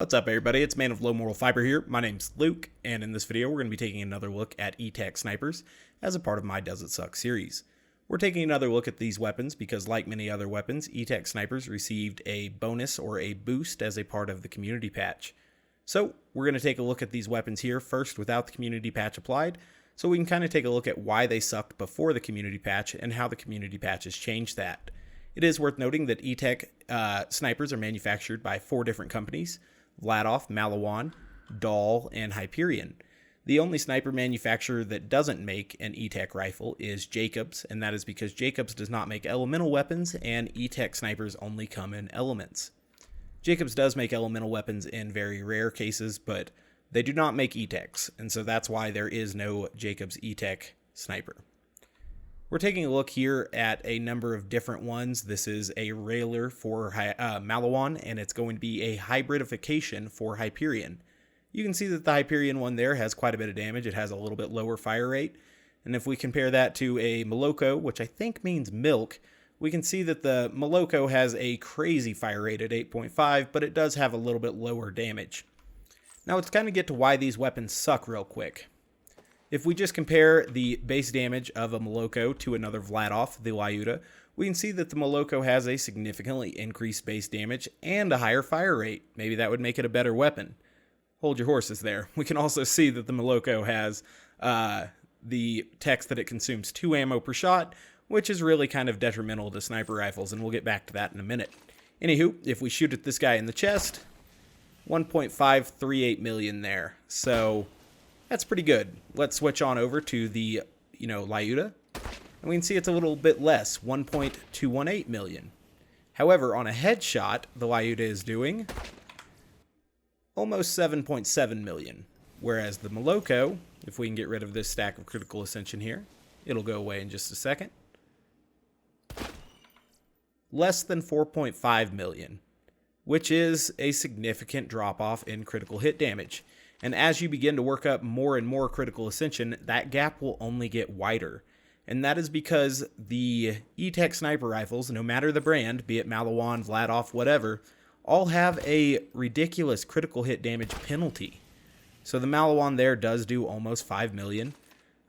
What's up, everybody? It's Man of Low Moral Fiber here. My name's Luke, and in this video we're going to be taking another look at E-Tech snipers as a part of my Does It Suck series. We're taking another look at these weapons because, like many other weapons, E-Tech snipers received a bonus or a boost as a part of the community patch. So we're going to take a look at these weapons here first without the community patch applied, so we can kind of take a look at why they sucked before the community patch and how the community patch has changed that. It is worth noting that E-Tech snipers are manufactured by 4 different companies: Vladof, Malawan, Dahl, and Hyperion. The only sniper manufacturer that doesn't make an E-Tech rifle is Jacobs, and that is because Jacobs does not make elemental weapons, and E-Tech snipers only come in elements. Jacobs does make elemental weapons in very rare cases, but they do not make E-Techs, and so that's why there is no Jacobs E-Tech sniper. We're taking a look here at a number of different ones. This is a railer for Malawan, and it's going to be a hybridification for Hyperion. You can see that the Hyperion one there has quite a bit of damage. It has a little bit lower fire rate. And if we compare that to a Moloko, which I think means milk, we can see that the Moloko has a crazy fire rate at 8.5, but it does have a little bit lower damage. Now let's kind of get to why these weapons suck real quick. If we just compare the base damage of a Moloko to another Vladof, the Lyuda, we can see that the Moloko has a significantly increased base damage and a higher fire rate. Maybe that would make it a better weapon. Hold your horses there. We can also see that the Moloko has the text that it consumes 2 ammo per shot, which is really kind of detrimental to sniper rifles, and we'll get back to that in a minute. Anywho, if we shoot at this guy in the chest, 1.538 million there. So that's pretty good. Let's switch on over to the, Lyuda, and we can see it's a little bit less, 1.218 million. However, on a headshot, the Lyuda is doing almost 7.7 million, whereas the Moloko, if we can get rid of this stack of critical ascension here, it'll go away in just a second, less than 4.5 million, which is a significant drop-off in critical hit damage. And as you begin to work up more and more critical ascension, that gap will only get wider. And that is because the E-Tech sniper rifles, no matter the brand, be it Malawan, Vladof, whatever, all have a ridiculous critical hit damage penalty. So the Malawan there does do almost 5 million.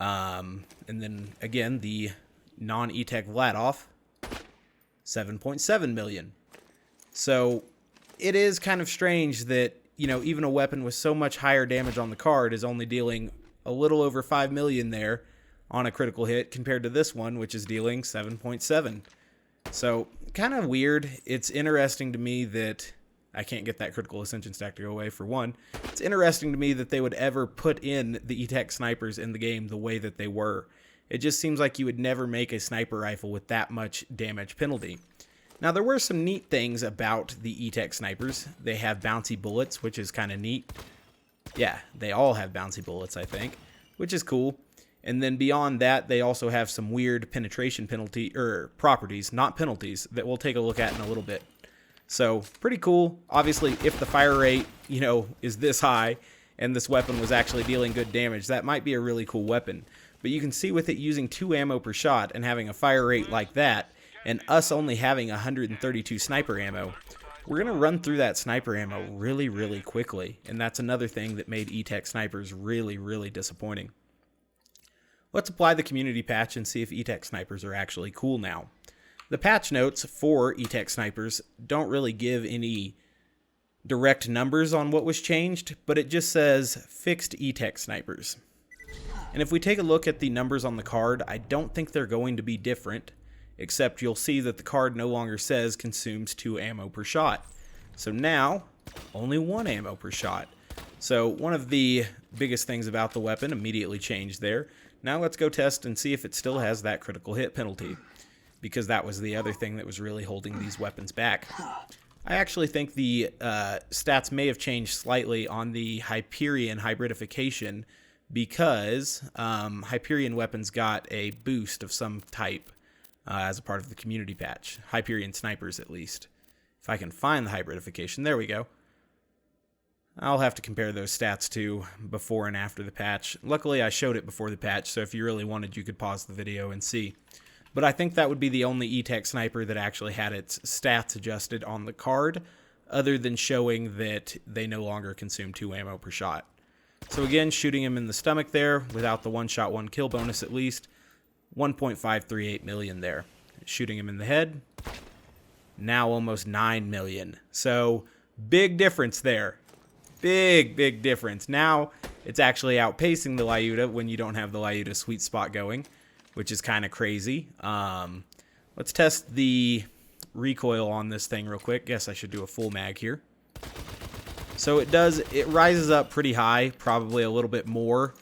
And then again, the non-E-Tech Vladof, 7.7 million. So it is kind of strange that even a weapon with so much higher damage on the card is only dealing a little over 5 million there on a critical hit compared to this one, which is dealing 7.7. So kind of weird. It's interesting to me that I can't get that critical ascension stack to go away, for one. It's interesting to me that they would ever put in the E-Tech snipers in the game the way that they were. It just seems like you would never make a sniper rifle with that much damage penalty. Now, there were some neat things about the E-Tech snipers. They have bouncy bullets, which is kind of neat. Yeah, they all have bouncy bullets, I think, which is cool. And then beyond that, they also have some weird penetration properties, not penalties, that we'll take a look at in a little bit. So, pretty cool. Obviously, if the fire rate, is this high and this weapon was actually dealing good damage, that might be a really cool weapon. But you can see with it using 2 ammo per shot and having a fire rate like that, and us only having 132 sniper ammo, we're going to run through that sniper ammo really, really quickly. And that's another thing that made E-Tech snipers really, really disappointing. Let's apply the community patch and see if E-Tech snipers are actually cool now. The patch notes for E-Tech snipers don't really give any direct numbers on what was changed, but it just says fixed E-Tech snipers. And if we take a look at the numbers on the card, I don't think they're going to be different, except you'll see that the card no longer says consumes 2 ammo per shot. So now, only 1 ammo per shot. So one of the biggest things about the weapon immediately changed there. Now let's go test and see if it still has that critical hit penalty, because that was the other thing that was really holding these weapons back. I actually think the stats may have changed slightly on the Hyperion hybridification, because Hyperion weapons got a boost of some type as a part of the community patch. Hyperion snipers, at least. If I can find the hybridification, there we go. I'll have to compare those stats to before and after the patch. Luckily, I showed it before the patch, so if you really wanted, you could pause the video and see. But I think that would be the only E-Tech sniper that actually had its stats adjusted on the card. other than showing that they no longer consume 2 ammo per shot. So again, shooting him in the stomach there, without the one-shot, one-kill bonus at least, 1.538 million there. Shooting him in the head, now almost 9 million. So big difference there. Big difference. Now it's actually outpacing the Lyuta when you don't have the Lyuta sweet spot going, which is kind of crazy. Let's test the recoil on this thing real quick. Guess I should do a full mag here. So it rises up pretty high, probably a little bit more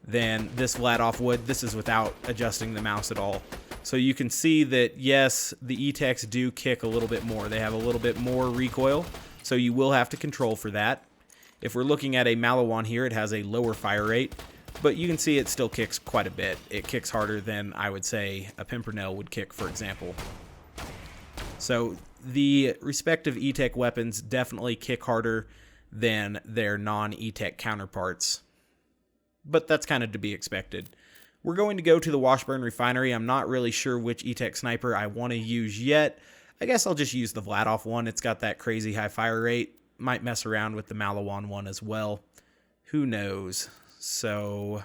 than this Vladoff would. This is without adjusting the mouse at all. So you can see that, yes, the E-Techs do kick a little bit more. They have a little bit more recoil, so you will have to control for that. If we're looking at a Malawan here, it has a lower fire rate, but you can see it still kicks quite a bit. It kicks harder than, I would say, a Pimpernel would kick, for example. So the respective E-Tech weapons definitely kick harder than their non-E-Tech counterparts, but that's kind of to be expected. We're going to go to the Washburn Refinery. I'm not really sure which E-Tech sniper I want to use yet. I guess I'll just use the Vladoff one. It's got that crazy high fire rate. Might mess around with the Malawan one as well. Who knows? So,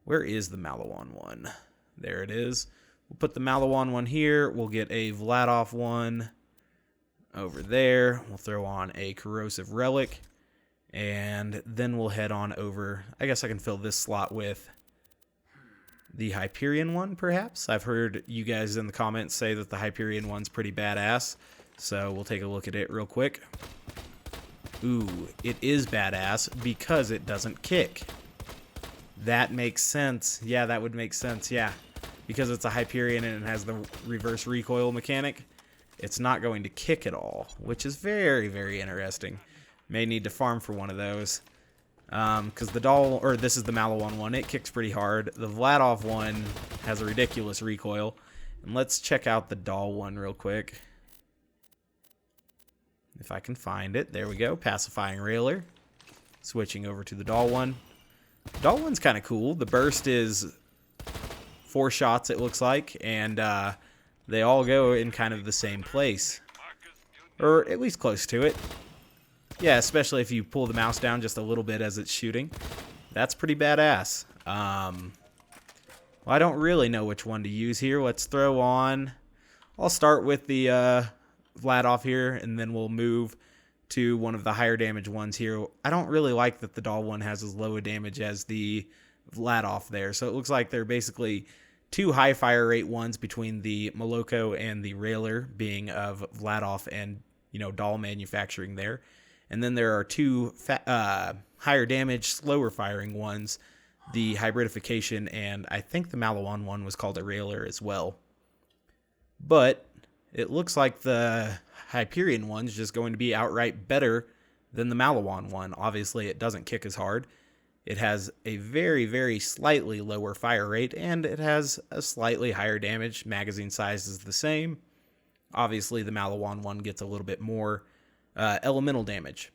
where is the Malawan one? There it is. We'll put the Malawan one here. We'll get a Vladoff one over there. We'll throw on a Corrosive Relic. And then we'll head on over. I guess I can fill this slot with the Hyperion one, perhaps. I've heard you guys in the comments say that the Hyperion one's pretty badass. So, we'll take a look at it real quick. Ooh, it is badass because it doesn't kick. That makes sense. Yeah, that would make sense, yeah. Because it's a Hyperion and it has the reverse recoil mechanic, it's not going to kick at all, which is very interesting. May need to farm for one of those. Because this is the Malawan one, it kicks pretty hard. The Vladoff one has a ridiculous recoil. And let's check out the Doll one real quick. If I can find it. There we go. Pacifying Railer. Switching over to the Doll one. The Doll one's kind of cool. The burst is 4 shots, it looks like. And they all go in kind of the same place. Or at least close to it. Yeah, especially if you pull the mouse down just a little bit as it's shooting. That's pretty badass. Well, I don't really know which one to use here. Let's throw on... I'll start with the... Vladoff here, and then we'll move to one of the higher damage ones here. I don't really like that the Doll one has as low a damage as the Vladoff there, so it looks like they're basically 2 high fire rate ones between the Moloko and the Railer, being of Vladoff and, you know, Doll manufacturing there. And then there are 2 higher damage, slower firing ones, the Hybridification, and I think the Malawan one was called a Railer as well. But it looks like the Hyperion one's just going to be outright better than the Malawan one. Obviously, it doesn't kick as hard. It has a very slightly lower fire rate, and it has a slightly higher damage. Magazine size is the same. Obviously, the Malawan one gets a little bit more elemental damage.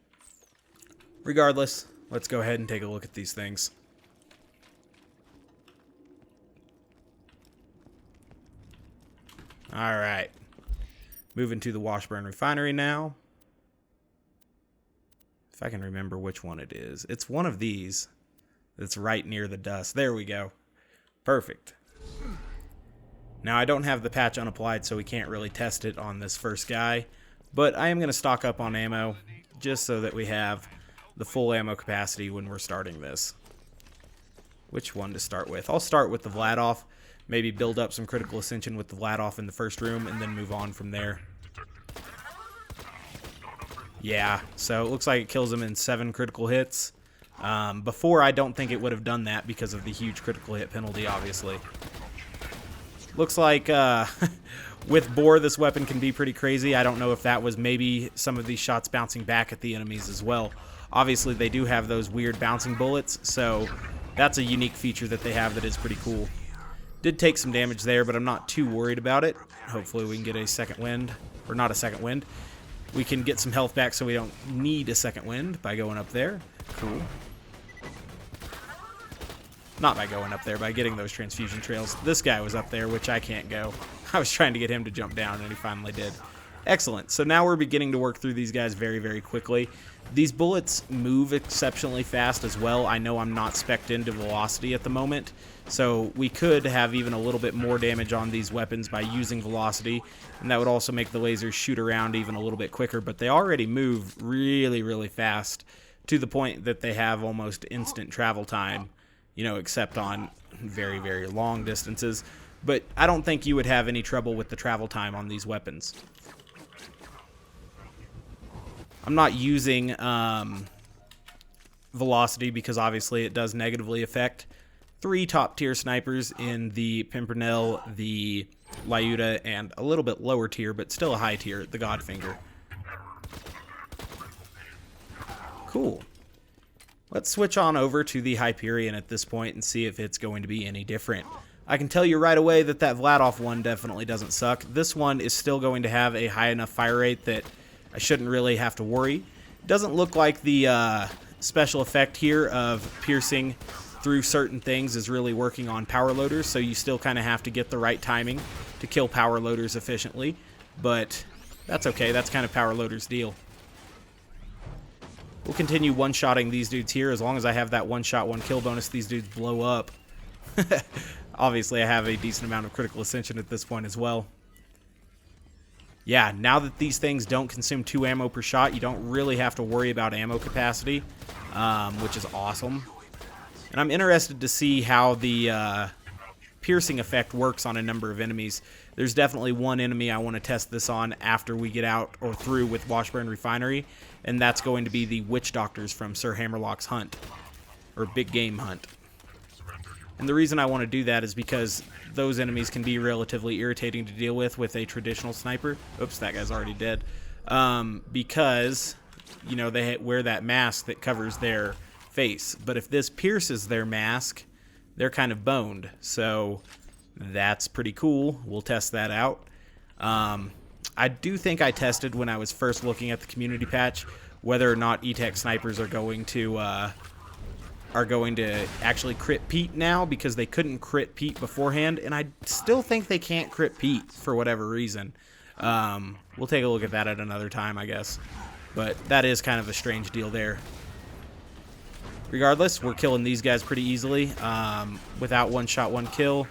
Regardless, let's go ahead and take a look at these things. Alright. Moving to the Washburn Refinery now. If I can remember which one it is. It's one of these that's right near the dust. There we go. Perfect. Now, I don't have the patch unapplied, so we can't really test it on this first guy. But I am going to stock up on ammo, just so that we have the full ammo capacity when we're starting this. Which one to start with? I'll start with the Vladoff. Maybe build up some critical ascension with the Vladoff in the first room, and then move on from there. Yeah, so it looks like it kills him in 7 critical hits. Before, I don't think it would have done that because of the huge critical hit penalty, obviously. Looks like with Bore, this weapon can be pretty crazy. I don't know if that was maybe some of these shots bouncing back at the enemies as well. Obviously, they do have those weird bouncing bullets, so that's a unique feature that they have that is pretty cool. Did take some damage there, but I'm not too worried about it. Hopefully we can get a second wind. Or not a second wind. We can get some health back so we don't need a second wind by going up there. Cool. Not by going up there, by getting those transfusion trails. This guy was up there, which I can't go. I was trying to get him to jump down, and he finally did. Excellent. So now we're beginning to work through these guys very, very quickly. These bullets move exceptionally fast as well. I know I'm not spec'd into velocity at the moment, so we could have even a little bit more damage on these weapons by using velocity, and that would also make the lasers shoot around even a little bit quicker, but they already move really, really fast to the point that they have almost instant travel time, you know, except on very, very long distances. But I don't think you would have any trouble with the travel time on these weapons. I'm not using velocity because obviously it does negatively affect 3 top-tier snipers in the Pimpernel, the Lyuta, and a little bit lower tier, but still a high tier, the Godfinger. Cool. Let's switch on over to the Hyperion at this point and see if it's going to be any different. I can tell you right away that that Vladof one definitely doesn't suck. This one is still going to have a high enough fire rate that I shouldn't really have to worry. It doesn't look like the special effect here of piercing through certain things is really working on power loaders, so you still kind of have to get the right timing to kill power loaders efficiently, but that's okay. That's kind of power loaders' deal. We'll continue one-shotting these dudes here. As long as I have that one-shot, one-kill bonus, these dudes blow up. Obviously, I have a decent amount of critical ascension at this point as well. Yeah, now that these things don't consume 2 ammo per shot, you don't really have to worry about ammo capacity, which is awesome. And I'm interested to see how the piercing effect works on a number of enemies. There's definitely one enemy I want to test this on after we get out or through with Washburn Refinery, and that's going to be the witch doctors from Sir Hammerlock's hunt, or big game hunt. And the reason I want to do that is because those enemies can be relatively irritating to deal with a traditional sniper. Oops, that guy's already dead. Because, you know, they wear that mask that covers their face. But if this pierces their mask, they're kind of boned. So that's pretty cool. We'll test that out. I do think I tested when I was first looking at the community patch whether or not E-Tech snipers are going to actually crit Pete now, because they couldn't crit Pete beforehand, and I still think they can't crit Pete for whatever reason. We'll take a look at that at another time, I guess. But that is kind of a strange deal there. Regardless, we're killing these guys pretty easily. Without one shot, one kill,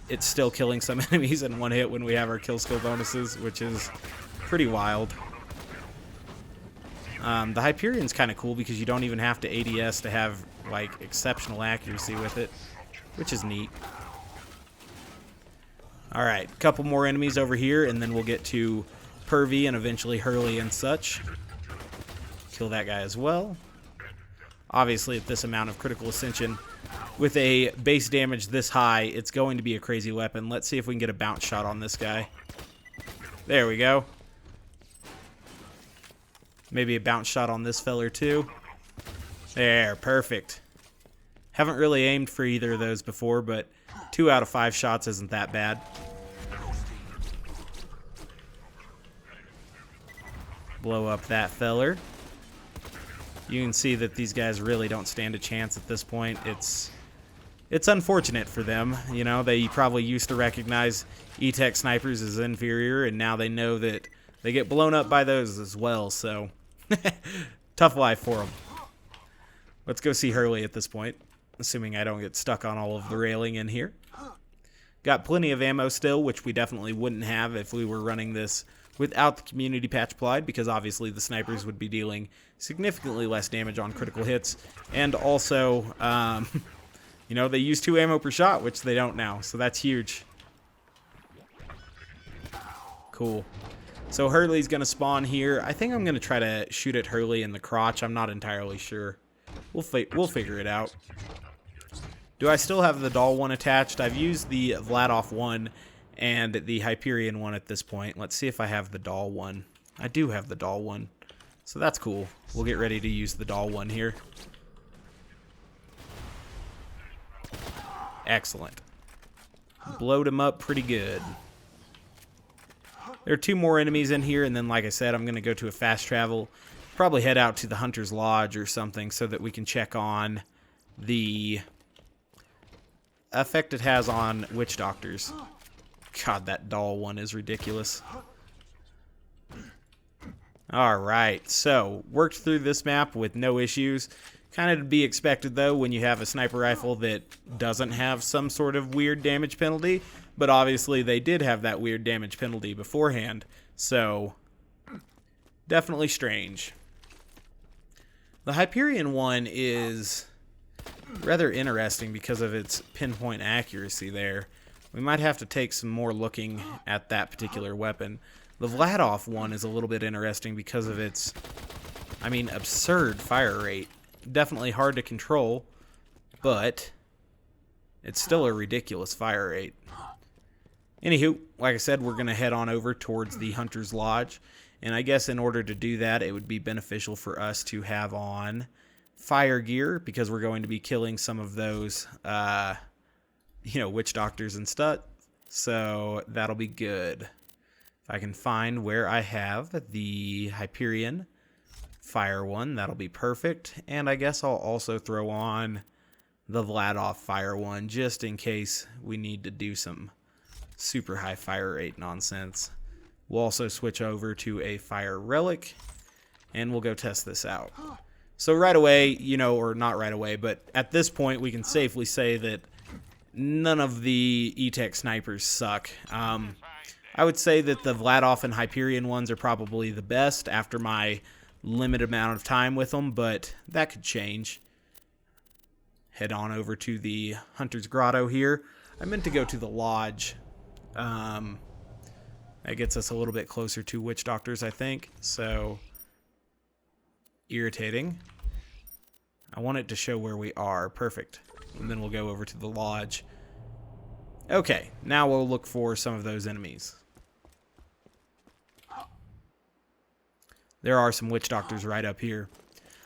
it's still killing some enemies in one hit when we have our kill skill bonuses, which is pretty wild. The Hyperion's kind of cool because you don't even have to ADS to have like exceptional accuracy with it, which is neat. Alright, a couple more enemies over here, and then we'll get to Pervy and eventually Hurley and such. Kill that guy as well. Obviously, at this amount of critical ascension, with a base damage this high, it's going to be a crazy weapon. Let's see if we can get a bounce shot on this guy. There we go. Maybe a bounce shot on this feller too. There, perfect. Haven't really aimed for either of those before, but 2 out of 5 shots isn't that bad. Blow up that feller. You can see that these guys really don't stand a chance at this point. It's unfortunate for them. You know, they probably used to recognize E-Tech snipers as inferior, and now they know that they get blown up by those as well, so tough life for them. Let's go see Hurley at this point, assuming I don't get stuck on all of the railing in here. Got plenty of ammo still, which we definitely wouldn't have if we were running this without the community patch applied, because obviously the snipers would be dealing significantly less damage on critical hits, and also, you know, they use 2 ammo per shot, which they don't now, so that's huge. Cool. So Hurley's going to spawn here. I think I'm going to try to shoot at Hurley in the crotch. I'm not entirely sure. We'll figure it out. Do I still have the Doll one attached? I've used the Vladof one and the Hyperion one at this point. Let's see if I have the Doll one. I do have the Doll one. So that's cool. We'll get ready to use the Doll one here. Excellent. Blowed him up pretty good. There are 2 more enemies in here, and then, like I said, I'm going to go to a fast travel. Probably head out to the Hunter's Lodge or something so that we can check on the effect it has on witch doctors. God, that Doll one is ridiculous. All right, so worked through this map with no issues. Kind of to be expected, though, when you have a sniper rifle that doesn't have some sort of weird damage penalty. But obviously, they did have that weird damage penalty beforehand. So, definitely strange. The Hyperion one is rather interesting because of its pinpoint accuracy there. We might have to take some more looking at that particular weapon. The Vladoff one is a little bit interesting because of its, absurd fire rate. Definitely hard to control, but it's still a ridiculous fire rate. Anywho, like I said, we're going to head on over towards the Hunter's Lodge. And I guess in order to do that, it would be beneficial for us to have on fire gear because we're going to be killing some of those, witch doctors and stuff. So that'll be good. If I can find where I have the Hyperion fire one, that'll be perfect. And I guess I'll also throw on the Vladoff fire one just in case we need to do some super high fire rate nonsense. We'll also switch over to a fire relic and we'll go test this out. So right away, or not right away, but at this point we can safely say that none of the E-Tech snipers suck. I would say that the Vladoff and Hyperion ones are probably the best after my limited amount of time with them, but that could change. Head on over to the Hunter's Grotto here. I meant to go to the Lodge. That gets us a little bit closer to Witch Doctors, I think. So, irritating. I want it to show where we are. Perfect. And then we'll go over to the Lodge. Okay, now we'll look for some of those enemies. There are some Witch Doctors right up here.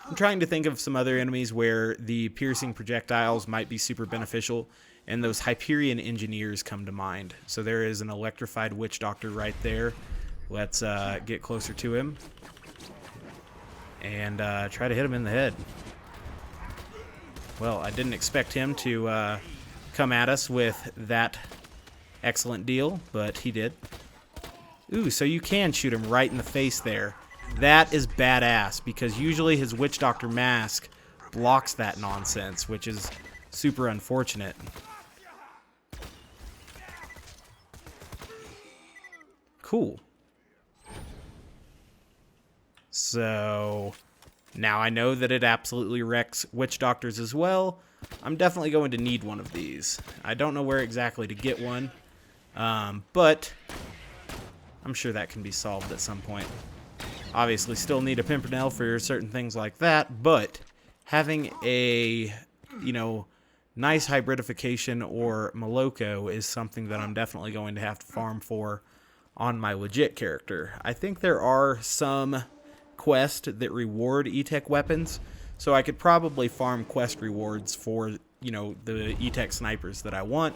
I'm trying to think of some other enemies where the piercing projectiles might be super beneficial, and those Hyperion engineers come to mind. So there is an Electrified Witch Doctor right there. Let's get closer to him and try to hit him in the head. Well, I didn't expect him to come at us with that excellent deal, but he did. Ooh, so you can shoot him right in the face there. That is badass, because usually his Witch Doctor mask blocks that nonsense, which is super unfortunate. Cool. So now I know that it absolutely wrecks Witch Doctors as well. I'm definitely going to need one of these. I don't know where exactly to get one, but I'm sure that can be solved at some point. Obviously still need a Pimpernel for certain things like that, but having a, nice hybridification or Moloko is something that I'm definitely going to have to farm for on my legit character. I think there are some quests that reward E-Tech weapons, so I could probably farm quest rewards for, the E-Tech snipers that I want.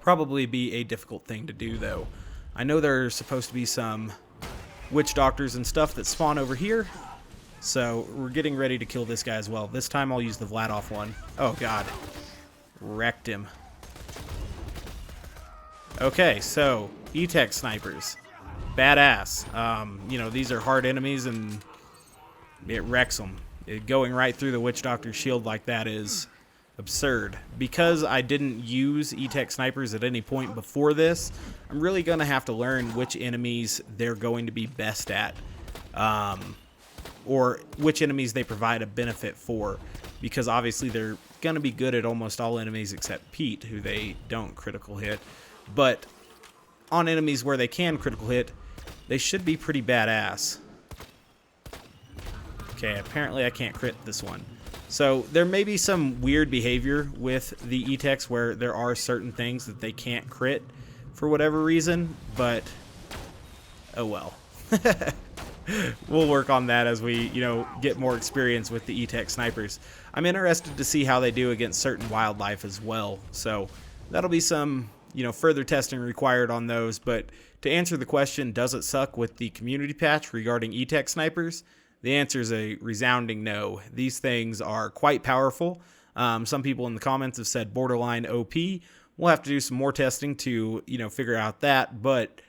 Probably be a difficult thing to do, though. I know there's supposed to be some Witch Doctors and stuff that spawn over here, so we're getting ready to kill this guy as well. This time I'll use the Vladoff one. Oh god, wrecked him. Okay, so E-Tech snipers, badass. These are hard enemies and it wrecks them. Going right through the Witch Doctor's shield like that is absurd. Because I didn't use E-Tech snipers at any point before this, I'm really going to have to learn which enemies they're going to be best at. Or which enemies they provide a benefit for. Because obviously they're going to be good at almost all enemies except Pete, who they don't critical hit. But on enemies where they can critical hit, they should be pretty badass. Okay, apparently I can't crit this one. So there may be some weird behavior with the E-Techs where there are certain things that they can't crit for whatever reason, but oh well. We'll work on that as we, get more experience with the E-Tech snipers. I'm interested to see how they do against certain wildlife as well. So that'll be some, further testing required on those. But to answer the question, does it suck with the community patch regarding E-Tech snipers? The answer is a resounding no. These things are quite powerful. Some people in the comments have said borderline OP. We'll have to do some more testing to, figure out that. But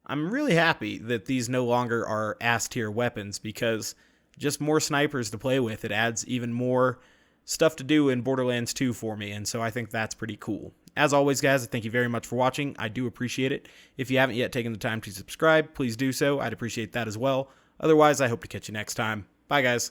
I'm really happy that these no longer are S-tier weapons, because just more snipers to play with. It adds even more stuff to do in Borderlands 2 for me, and so I think that's pretty cool. As always, guys, thank you very much for watching. I do appreciate it. If you haven't yet taken the time to subscribe, please do so. I'd appreciate that as well. Otherwise, I hope to catch you next time. Bye, guys.